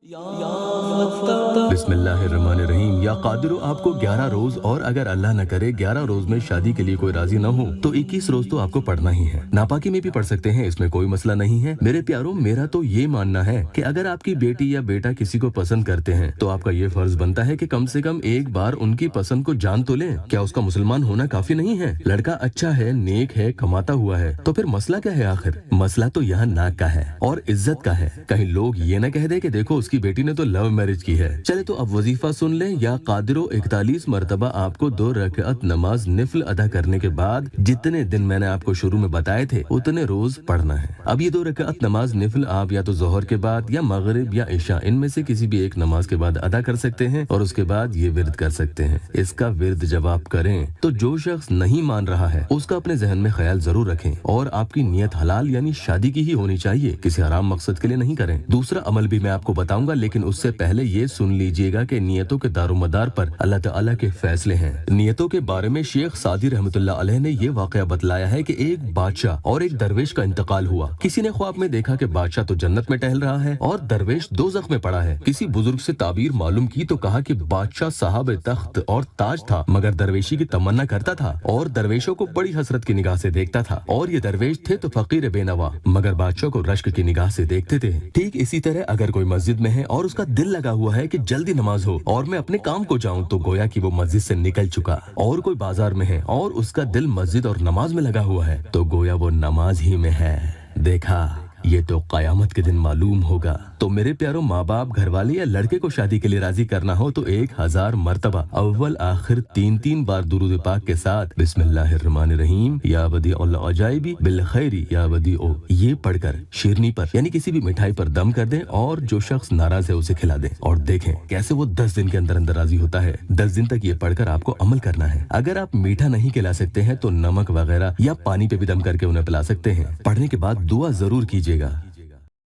बिस्मिल्लाहिर्रहमानिर्रहीम। या कादिरो आपको 11 रोज, और अगर अल्लाह न करे 11 रोज में शादी के लिए कोई राजी न हो तो 21 रोज तो आपको पढ़ना ही है। नापाकी में भी पढ़ सकते हैं, इसमें कोई मसला नहीं है। मेरे प्यारों, मेरा तो ये मानना है कि अगर आपकी बेटी या बेटा किसी को पसंद करते हैं तो आपका ये फर्ज बनता है कि कम से कम एक बार उनकी पसंद को जान तो लें। क्या उसका मुसलमान होना काफी नहीं है? लड़का अच्छा है, नेक है, कमाता हुआ है, तो फिर मसला क्या है? आखिर मसला तो यहाँ नाक का है और इज्जत का है। कहीं लोग ये न कह दे कि देखो उसकी बेटी ने तो लव मैरिज की है। चले तो अब वजीफा सुन लें। या कादिरो 41 मरतबा आपको 2 रकात नमाज निफल अदा करने के बाद जितने दिन मैंने आपको शुरू में बताए थे उतने रोज पढ़ना है। अब ये 2 रकात नमाज निफल आप या तो जोहर के बाद या मगरिब या इशा, इनमें से किसी भी एक नमाज के बाद अदा कर सकते हैं और उसके बाद ये विर्द कर सकते हैं। इसका विर्द जब आप करें तो जो शख्स नहीं मान रहा है उसका अपने जहन में ख्याल जरूर रखें और आपकी नियत हलाल यानी शादी की ही होनी चाहिए, किसी हराम मकसद के लिए नहीं करें। दूसरा अमल भी मैं आपको बताऊंगा, लेकिन उससे पहले ये सुन लीजिएगा कि नियतों के दारोमदार पर अल्लाह ताला के फैसले हैं। नियतों के बारे में शेख सादी रहमतुल्लाह अलैह ने ये वाकया बतलाया है कि एक बादशाह और एक दरवेश का इंतकाल हुआ। किसी ने ख्वाब में देखा कि बादशाह तो जन्नत में टहल रहा है और दरवेश दोज़ख में पड़ा है। किसी बुजुर्ग से ताबीर मालूम की तो कहा कि बादशाह साहब तख्त और ताज था, मगर दरवेशी की तमन्ना करता था और दरवेशों को बड़ी हसरत की निगाह से देखता था, और ये दरवेश थे तो फकीर बेनवा, मगर बादशाह को रश्क की निगाह से देखते थे। ठीक इसी तरह अगर कोई मस्जिद में है और उसका दिल लगा हुआ है कि जल्दी नमाज हो और मैं अपने काम को जाऊं, तो गोया कि वो मस्जिद से निकल चुका। और कोई बाजार में है और उसका दिल मस्जिद और नमाज में लगा हुआ है, तो गोया वो नमाज ही में है। देखा, ये तो कयामत के दिन मालूम होगा। तो मेरे प्यारों, माँ बाप, घर वाले या लड़के को शादी के लिए राजी करना हो तो 1000 मरतबा अव्वल आखिर 3 बार दुरूद पाक के साथ बिस्मिल्लाहिर्रहमानिर्रहीम या बदी उल अजाइबी बिल खैरी या बदी ओ, ये पढ़कर शेरनी पर यानी किसी भी मिठाई पर दम कर दें और जो शख्स नाराज है उसे खिला दें, और देखें कैसे वो 10 दिन के अंदर अंदर राजी होता है। 10 दिन तक ये पढ़कर आपको अमल करना है। अगर आप मीठा नहीं खिला सकते हैं तो नमक वगैरह या पानी पे भी दम करके उन्हें पिला सकते हैं। पढ़ने के बाद दुआ जरूर कीजिएगा।